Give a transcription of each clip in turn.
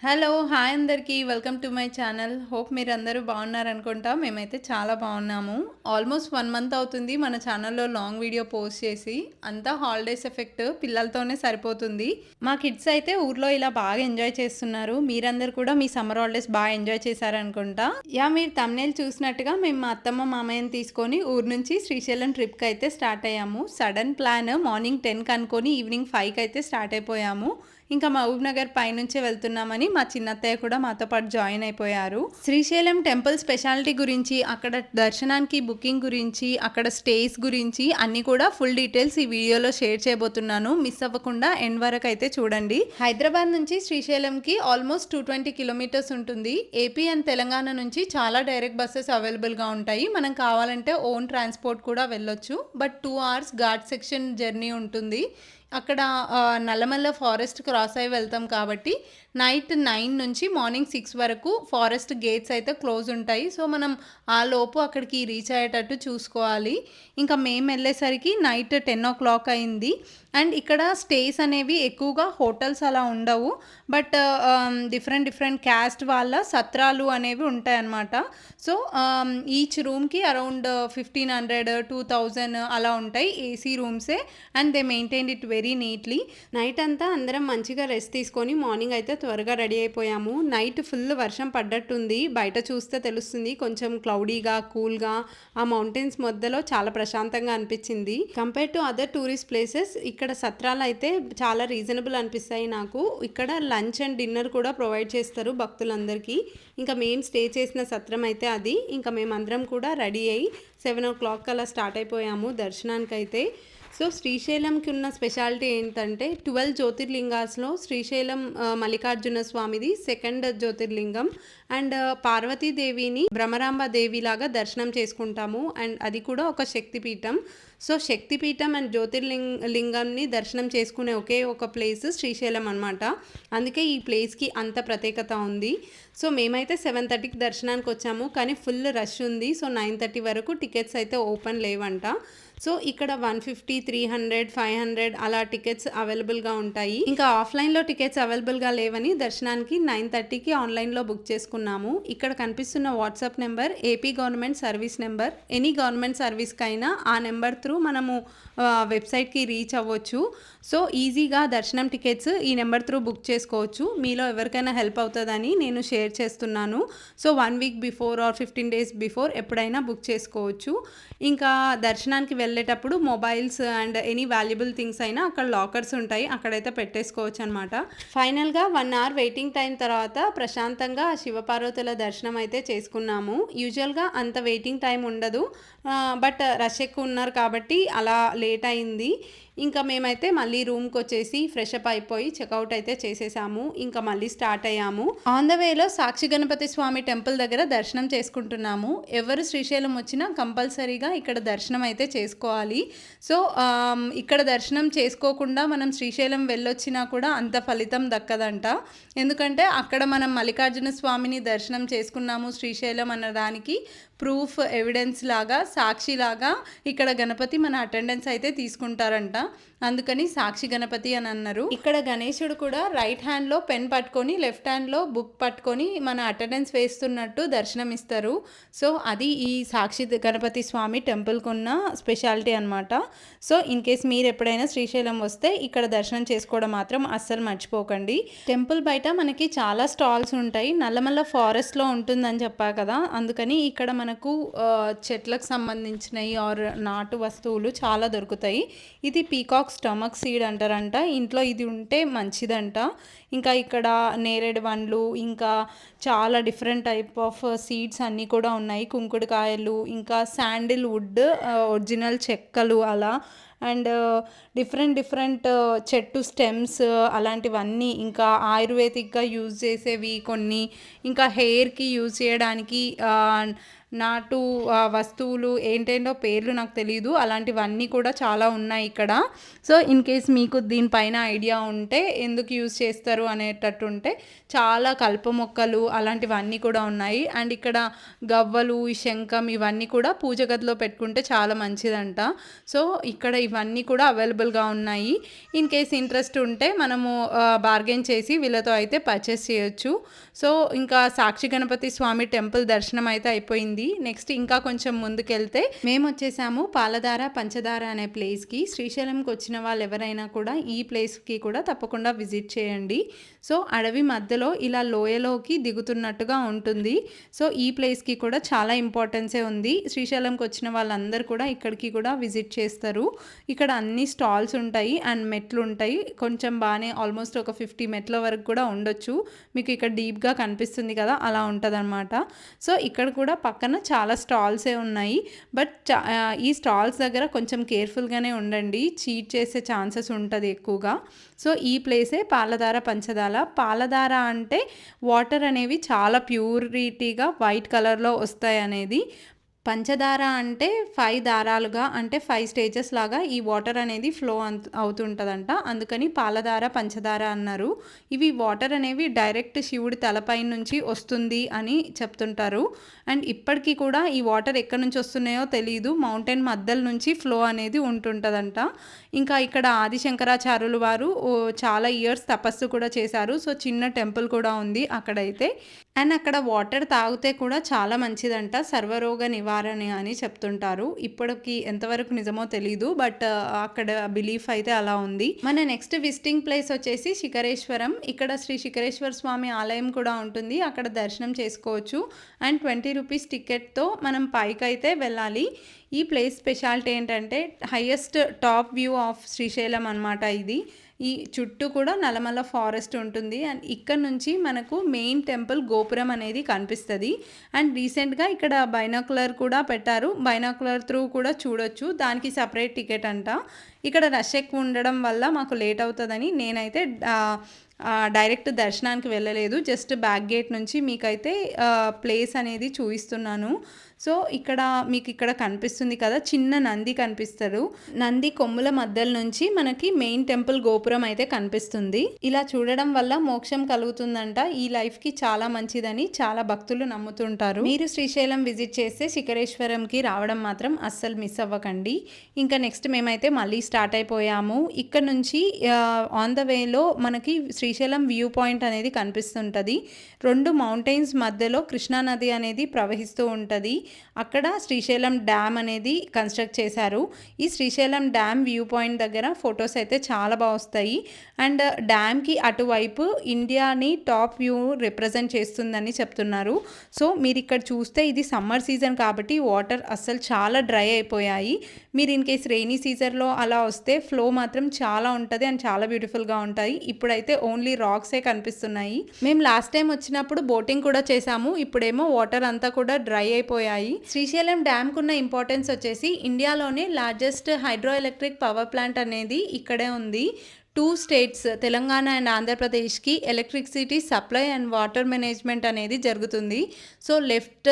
Hello! Hi అందరికీ. Welcome to my channel. Hope మీరందరూ బాగున్నారనుకుంటా. మేమైతే చాలా బాగున్నాము. ఆల్మోస్ట్ 1 మంత్ అవుతుంది మన ఛానల్‌లో లాంగ్ వీడియో పోస్ట్ చేసి. అంతా హాలిడేస్ ఎఫెక్ట్ పిల్లలతోనే సరిపోతుంది. మా కిడ్స్ అయితే ఊర్లో ఇలా బాగా ఎంజాయ్ చేస్తున్నారు. మీరందరూ కూడా మీ సమ్మర్ హాలిడేస్ బాగా ఎంజాయ్ చేశారనుకుంటా. మీరు థంబ్‌నెయిల్ చూసినట్టుగా మేము మా అత్తమ్మ, మామయ్యని తీసుకొని ఊరు నుంచి శ్రీశైలం ట్రిప్‌కి అయితే స్టార్ట్ అయ్యాము. సడన్ ప్లాన్ మార్నింగ్ 10కి అనుకొని ఈవినింగ్ 5కి అయితే స్టార్ట్ అయిపోయాము. ఇంకా మహబూబ్‌నగర్ పైనుంచే వెళ్తున్నామని మా చిన్నత్తయ్య కూడా మాతో పాటు జాయిన్ అయిపోయారు. శ్రీశైలం టెంపుల్ స్పెషాలిటీ గురించి, అక్కడ దర్శనానికి బుకింగ్ గురించి, అక్కడ స్టేస్ గురించి అన్నీ కూడా ఫుల్ డీటెయిల్స్ ఈ వీడియోలో షేర్ చేయబోతున్నాను. మిస్ అవ్వకుండా ఎండ్ వరకు అయితే చూడండి. హైదరాబాద్ నుంచి శ్రీశైలంకి ఆల్మోస్ట్ 220 కిలోమీటర్స్ ఉంటుంది. ఏపీ అండ్ తెలంగాణ నుంచి చాలా డైరెక్ట్ బస్సెస్ అవైలబుల్గా ఉంటాయి. మనం కావాలంటే ఓన్ ట్రాన్స్పోర్ట్ కూడా వెళ్ళొచ్చు. But 2 hours ghat section journey ఉంటుంది. అక్కడ నల్లమల్ల ఫారెస్ట్ క్రాస్ అయ్యి వెళ్తాం కాబట్టి నైట్ 9 నుంచి మార్నింగ్ 6 వరకు ఫారెస్ట్ గేట్స్ అయితే క్లోజ్ ఉంటాయి. సో మనం ఆ లోపు అక్కడికి రీచ్ అయ్యేటట్టు చూసుకోవాలి. ఇంకా మేము వెళ్ళేసరికి నైట్ 10 అయింది. అండ్ ఇక్కడ స్టేస్ అనేవి ఎక్కువగా హోటల్స్ అలా ఉండవు. బట్ డిఫరెంట్ క్యాస్ట్ వాళ్ళ సత్రాలు అనేవి ఉంటాయన్నమాట. సో ఈచ్ రూమ్కి అరౌండ్ 1500 2000 అలా ఉంటాయి. ఏసీ రూమ్సే. And they maintain it very neatly. Night అంతా అందరం మంచిగా రెస్ట్ తీసుకొని మార్నింగ్ అయితే త్వరగా రెడీ అయిపోయాము. నైట్ ఫుల్ వర్షం పడ్డట్టుంది. బయట చూస్తే తెలుస్తుంది. కొంచెం క్లౌడీగా కూల్గా ఆ మౌంటైన్స్ మధ్యలో చాలా ప్రశాంతంగా అనిపించింది. Compare to other tourist places ఇక్కడ సత్రాలు అయితే చాలా రీజనబుల్ అనిపిస్తాయి నాకు. ఇక్కడ లంచ్ అండ్ డిన్నర్ కూడా ప్రొవైడ్ చేస్తారు భక్తులందరికీ. ఇంకా మేము స్టే చేసిన సత్రం అయితే అది. ఇంకా మేమందరం కూడా రెడీ అయ్యి 7 అలా స్టార్ట్ అయిపోయాము దర్శనానికి అయితే. సో శ్రీశైలంకి ఉన్న స్పెషాలిటీ ఏంటంటే 12 జ్యోతిర్లింగాస్లో శ్రీశైలం మల్లికార్జున స్వామిది సెకండ్ జ్యోతిర్లింగం. అండ్ పార్వతీదేవిని భ్రమరాంబ దేవిలాగా దర్శనం చేసుకుంటాము. అండ్ అది కూడా ఒక శక్తిపీఠం. సో శక్తిపీఠం అండ్ జ్యోతిర్లింగాన్ని దర్శనం చేసుకునే ఒకే ఒక ప్లేస్ శ్రీశైలం అనమాట. అందుకే ఈ ప్లేస్కి అంత ప్రత్యేకత ఉంది. సో మేమైతే 7:30కి దర్శనానికి వచ్చాము. కానీ ఫుల్ రష్ ఉంది. సో 9:30 వరకు టికెట్స్ అయితే ఓపెన్ లేవంట. సో ఇక్కడ 150 300 500 అలా టికెట్స్ అవైలబుల్గా ఉంటాయి. ఇంకా ఆఫ్లైన్లో టికెట్స్ అవైలబుల్గా లేవని దర్శనానికి 9:30కి ఆన్లైన్లో బుక్ చేసుకున్నాము. ఇక్కడ కనిపిస్తున్న WhatsApp number AP government service number. Any government సర్వీస్కైనా ఆ నెంబర్ త్రూ మనము వెబ్సైట్కి రీచ్ అవ్వచ్చు. సో ఈజీగా దర్శనం టికెట్స్ ఈ నెంబర్ త్రూ బుక్ చేసుకోవచ్చు. మీలో ఎవరికైనా హెల్ప్ అవుతుందని నేను షేర్ చేస్తున్నాను. So 1 week before or 15 days before ఎప్పుడైనా బుక్ చేసుకోవచ్చు. ఇంకా దర్శనానికి వెళ్ళేటప్పుడు mobiles and any valuable things అయినా అక్కడ లాకర్స్ ఉంటాయి. అక్కడైతే పెట్టేసుకోవచ్చు అనమాట. ఫైనల్గా 1 అవర్ వెయిటింగ్ టైం తర్వాత ప్రశాంతంగా శివపార్వతుల దర్శనం అయితే చేసుకున్నాము. యూజువల్గా అంత వెయిటింగ్ టైం ఉండదు. బట్ రష్ ఎక్కువ ఉన్నారు కాబట్టి అలా లేట్ అయింది. ఇంకా మేమైతే మళ్ళీ రూమ్కి వచ్చేసి ఫ్రెష్ అప్ అయిపోయి చెక్అవుట్ అయితే చేసేసాము. ఇంకా మళ్ళీ స్టార్ట్ అయ్యాము. ఆన్ ద వేలో సాక్షి గణపతి స్వామి టెంపుల్ దగ్గర దర్శనం చేసుకుంటున్నాము. ఎవరు శ్రీశైలం వచ్చినా కంపల్సరీగా ఇక్కడ దర్శనం అయితే చేసుకోవాలి. సో ఇక్కడ దర్శనం చేసుకోకుండా మనం శ్రీశైలం వెళ్ళొచ్చినా కూడా అంత ఫలితం దక్కదంట. ఎందుకంటే అక్కడ మనం మల్లికార్జున స్వామిని దర్శనం చేసుకున్నాము శ్రీశైలం అన్నదానికి ప్రూఫ్ ఎవిడెన్స్ లాగా సాక్షి లాగా ఇక్కడ గణపతి మన అటెండెన్స్ అయితే తీసుకుంటారంట. అందుకని సాక్షి గణపతి అని అన్నారు. ఇక్కడ గణేశుడు కూడా రైట్ హ్యాండ్లో పెన్ పట్టుకొని లెఫ్ట్ హ్యాండ్లో బుక్ పట్టుకొని మన అటెండెన్స్ వేస్తున్నట్టు దర్శనం ఇస్తారు. సో అది ఈ సాక్షి గణపతి స్వామి టెంపుల్కి ఉన్న స్పెషాలిటీ అనమాట. సో ఇన్ కేస్ మీరు ఎప్పుడైనా శ్రీశైలం వస్తే ఇక్కడ దర్శనం చేసుకోవడం మాత్రం అస్సలు మర్చిపోకండి. టెంపుల్ బయట మనకి చాలా స్టాల్స్ ఉంటాయి. నల్లమల్ల ఫారెస్ట్లో ఉంటుందని చెప్పా కదా, అందుకని ఇక్కడ మనకు చెట్లకు సంబంధించినవి ఆర్ నాటు వస్తువులు చాలా దొరుకుతాయి. ఇది పీకాక్ స్టమక్ సీడ్ అంటారంట. ఇంట్లో ఇది ఉంటే మంచిదంట. ఇంకా ఇక్కడ నేరేడు పండ్లు ఇంకా చాలా డిఫరెంట్ టైప్ ఆఫ్ సీడ్స్ అన్నీ కూడా ఉన్నాయి. కుంకుడుకాయలు ఇంకా శాండిల్ వుడ్ ఒరిజినల్ చెక్కలు అలా అండ్ డిఫరెంట్ చెట్టు స్టెమ్స్ అలాంటివన్నీ ఇంకా ఆయుర్వేదిక్గా యూజ్ చేసేవి కొన్ని ఇంకా హెయిర్కి యూజ్ చేయడానికి నాటు వస్తువులు ఏంటేంటో పేర్లు నాకు తెలియదు. అలాంటివన్నీ కూడా చాలా ఉన్నాయి ఇక్కడ. సో ఇన్ కేస్ మీకు దీనిపైన ఐడియా ఉంటే ఎందుకు యూజ్ చేస్తారు అనేటట్టు ఉంటే చాలా కల్ప మొక్కలు అలాంటివన్నీ కూడా ఉన్నాయి. అండ్ ఇక్కడ గవ్వలు శంఖం ఇవన్నీ కూడా పూజ గదిలో పెట్టుకుంటే చాలా మంచిదంట. సో ఇక్కడ ఇవన్నీ కూడా అవైలబుల్గా ఉన్నాయి. ఇన్ కేస్ ఇంట్రెస్ట్ ఉంటే మనము బార్గెన్ చేసి వీళ్ళతో అయితే పర్చేస్ చేయొచ్చు. సో ఇంకా సాక్షి గణపతి స్వామి టెంపుల్ దర్శనం అయితే అయిపోయింది. నెక్స్ట్ ఇంకా కొంచెం ముందుకెళ్తే మేము వచ్చేసాము పాలధార పంచదార అనే ప్లేస్కి. శ్రీశైలంకి వచ్చిన వాళ్ళు ఎవరైనా కూడా ఈ ప్లేస్కి కూడా తప్పకుండా విజిట్ చేయండి. సో అడవి మధ్యలో ఇలా లోయలోకి దిగుతున్నట్టుగా ఉంటుంది. సో ఈ ప్లేస్కి కూడా చాలా ఇంపార్టెన్సే ఉంది. శ్రీశైలంకి వచ్చిన వాళ్ళందరూ కూడా ఇక్కడికి కూడా విజిట్ చేస్తారు. ఇక్కడ అన్ని స్టాల్స్ ఉంటాయి అండ్ మెట్లు ఉంటాయి. కొంచెం బాగానే ఆల్మోస్ట్ ఒక 50 మెట్ల వరకు కూడా ఉండొచ్చు. మీకు ఇక్కడ డీప్గా కనిపిస్తుంది కదా, అలా ఉంటుందన్నమాట. సో ఇక్కడ కూడా పక్కన చాలా స్టాల్సే ఉన్నాయి. బట్ ఈ స్టాల్స్ దగ్గర కొంచెం కేర్ఫుల్గానే ఉండండి, చీట్ చేసే ఛాన్సెస్ ఉంటుంది ఎక్కువగా. సో ఈ ప్లేసే పాలధార పంచదార. పాలధార అంటే వాటర్ అనేవి చాలా ప్యూరిటీగా వైట్ కలర్లో వస్తాయి అనేది. పంచదార అంటే 5 దారాలుగా, అంటే 5 స్టేజెస్ లాగా ఈ వాటర్ అనేది ఫ్లో అవుతుంటుందంట. అందుకని పాలధార పంచదార అన్నారు. ఇవి వాటర్ అనేవి డైరెక్ట్ శివుడి తలపై నుంచి వస్తుంది అని చెప్తుంటారు. అండ్ ఇప్పటికీ కూడా ఈ వాటర్ ఎక్కడి నుంచి వస్తున్నాయో తెలియదు, మౌంటైన్ మధ్యల నుంచి ఫ్లో అనేది ఉంటుంటుందంట. ఇంకా ఇక్కడ ఆదిశంకరాచార్యులు వారు చాలా ఇయర్స్ తపస్సు కూడా చేశారు. సో చిన్న టెంపుల్ కూడా ఉంది అక్కడైతే. అండ్ అక్కడ వాటర్ తాగితే కూడా చాలా మంచిదంట, సర్వరోగ నివారణ అని చెప్తుంటారు. ఇప్పటికి ఎంతవరకు నిజమో తెలీదు, బట్ అక్కడ బిలీఫ్ అయితే అలా ఉంది. మన నెక్స్ట్ విజిటింగ్ ప్లేస్ వచ్చేసి శిఖరేశ్వరం. ఇక్కడ శ్రీ శిఖరేశ్వర స్వామి ఆలయం కూడా ఉంటుంది, అక్కడ దర్శనం చేసుకోవచ్చు. అండ్ 20 రూపీస్ టికెట్తో మనం పైకి అయితే వెళ్ళాలి. ఈ ప్లేస్ స్పెషాలిటీ ఏంటంటే highest top view of Srisailam అనమాట ఇది. ఈ చుట్టూ కూడా నల్లమల్ల ఫారెస్ట్ ఉంటుంది. అండ్ ఇక్కడ నుంచి మనకు మెయిన్ టెంపుల్ గోపురం అనేది కనిపిస్తుంది. అండ్ రీసెంట్గా ఇక్కడ బైనాకులర్ కూడా పెట్టారు, బైనాకులర్ త్రూ కూడా చూడొచ్చు. దానికి సపరేట్ టికెట్ అంట. ఇక్కడ రష్ ఎక్కువ ఉండడం వల్ల మాకు లేట్ అవుతుందని నేనైతే డైరెక్ట్ దర్శనానికి వెళ్ళలేదు. జస్ట్ బ్యాక్ గేట్ నుంచి మీకైతే ప్లేస్ అనేది చూపిస్తున్నాను. సో ఇక్కడ మీకు ఇక్కడ కనిపిస్తుంది కదా, చిన్న నంది కనిపిస్తారు. నంది కొమ్ముల మధ్యల నుంచి మనకి మెయిన్ టెంపుల్ గోపురం అయితే కనిపిస్తుంది. ఇలా చూడడం వల్ల మోక్షం కలుగుతుందంట. ఈ లైఫ్కి చాలా మంచిదని చాలా భక్తులు నమ్ముతుంటారు. మీరు శ్రీశైలం విజిట్ చేస్తే శిఖరేశ్వరంకి రావడం మాత్రం అస్సలు మిస్ అవ్వకండి. ఇంకా నెక్స్ట్ మేమైతే మళ్ళీ స్టార్ట్ అయిపోయాము. ఇక్కడ నుంచి ఆన్ ద వేలో మనకి శ్రీశైలం వ్యూ పాయింట్ అనేది కనిపిస్తుంటుంది. 2 మౌంటైన్స్ మధ్యలో కృష్ణానది అనేది ప్రవహిస్తూ ఉంటుంది. అక్కడ శ్రీశైలం డ్యామ్ అనేది కన్స్ట్రక్ట్ చేశారు. ఈ శ్రీశైలం డ్యామ్ వ్యూ పాయింట్ దగ్గర ఫొటోస్ అయితే చాలా బాగా వస్తాయి. అండ్ డ్యామ్కి అటువైపు ఇండియాని టాప్ వ్యూ రిప్రజెంట్ చేస్తుందని చెప్తున్నారు. సో మీరు ఇక్కడ చూస్తే ఇది సమ్మర్ సీజన్ కాబట్టి వాటర్ అస్సలు చాలా డ్రై అయిపోయాయి. మీరు ఇన్ కేస్ రెయినీ సీజన్లో అలా వస్తే ఫ్లో మాత్రం చాలా ఉంటుంది అండ్ చాలా బ్యూటిఫుల్గా ఉంటాయి. ఇప్పుడైతే ఓన్లీ రాక్సే కనిపిస్తున్నాయి. మేము లాస్ట్ టైం వచ్చినప్పుడు బోటింగ్ కూడా చేసాము. ఇప్పుడేమో వాటర్ అంతా కూడా డ్రై అయిపోయాయి. శ్రీశైలం డ్యామ్ కున్న ఇంపార్టెన్స్ వచ్చేసి ఇండియాలోనే largest hydro electric power plant అనేది ఇక్కడే ఉంది. 2 స్టేట్స్ తెలంగాణ అండ్ ఆంధ్రప్రదేశ్కి electricity supply and water management అనేది జరుగుతుంది. So left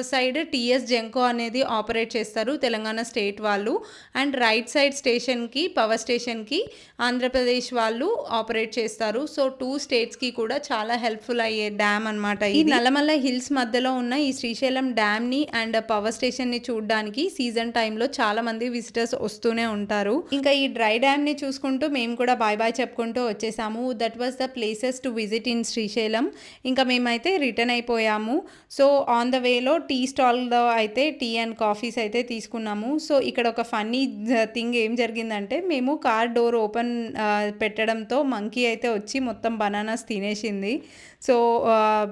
side TS Genco అనేది ఆపరేట్ చేస్తారు తెలంగాణ స్టేట్ వాళ్ళు. అండ్ రైట్ సైడ్ స్టేషన్కి పవర్ స్టేషన్కి ఆంధ్రప్రదేశ్ వాళ్ళు ఆపరేట్ చేస్తారు. సో 2 స్టేట్స్కి కూడా చాలా హెల్ప్ఫుల్ అయ్యే డ్యామ్ అనమాట. ఈ నల్లమల్ల హిల్స్ మధ్యలో ఉన్న ఈ శ్రీశైలం డ్యామ్ని అండ్ పవర్ స్టేషన్ని చూడడానికి సీజన్ టైంలో చాలా మంది విజిటర్స్ వస్తూనే ఉంటారు. ఇంకా ఈ డ్రై డ్యామ్ని చూసుకుంటూ మేము కూడా బాయ్ బాయ్ చెప్పుకుంటూ వచ్చేసాము. That was the places to visit in Srisailam. ఇంకా మేమైతే రిటర్న్ అయిపోయాము. సో ఆన్ ద వేలో టీ స్టాల్లో అయితే టీ అండ్ కాఫీస్ అయితే తీసుకున్నాము. సో ఇక్కడ ఒక ఫన్నీ థింగ్ ఏం జరిగిందంటే, మేము కార్ డోర్ ఓపెన్ పెట్టడంతో మంకీ అయితే వచ్చి మొత్తం బనానాస్ తినేసింది. So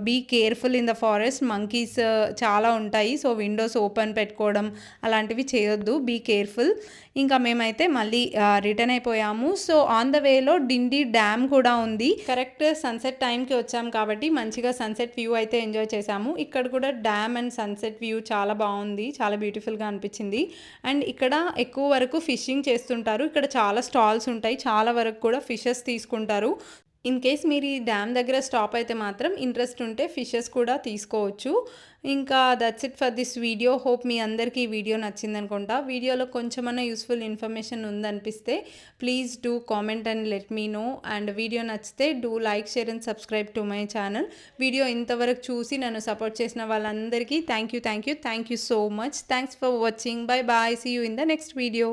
be careful in the forest, monkeys చాలా ఉంటాయి. సో విండోస్ ఓపెన్ పెట్టుకోవడం అలాంటివి చేయొద్దు, బీ కేర్ఫుల్. ఇంకా మేమైతే మళ్ళీ రిటర్న్ అయిపోయాము. సో ఆన్ ద వేలో డిండి డ్యామ్ కూడా ఉంది. కరెక్ట్ సన్సెట్ టైంకి వచ్చాం కాబట్టి మంచిగా సన్సెట్ వ్యూ అయితే ఎంజాయ్ చేసాము. ఇక్కడ కూడా డ్యామ్ అండ్ సన్సెట్ వ్యూ చాలా బాగుంది, చాలా బ్యూటిఫుల్గా అనిపించింది. అండ్ ఇక్కడ ఎక్కువ వరకు ఫిషింగ్ చేస్తుంటారు. ఇక్కడ చాలా స్టాల్స్ ఉంటాయి, చాలా వరకు కూడా ఫిషెస్ తీసుకుంటారు. ఇన్ కేస్ మీరు ఈ డ్యామ్ దగ్గర స్టాప్ అయితే మాత్రం ఇంట్రెస్ట్ ఉంటే ఫిషెస్ కూడా తీసుకోవచ్చు. ఇంకా that's it for this video. Hope మీ అందరికీ ఈ వీడియో నచ్చింది అనుకుంటా. వీడియోలో కొంచెమన్నా యూస్ఫుల్ ఇన్ఫర్మేషన్ ఉందనిపిస్తే please do comment and let me know. And video నచ్చితే do like, share and subscribe to my channel. Video ఇంతవరకు చూసి నన్ను సపోర్ట్ చేసిన వాళ్ళందరికీ thank you so much. Thanks for watching. Bye bye. See you in the next video.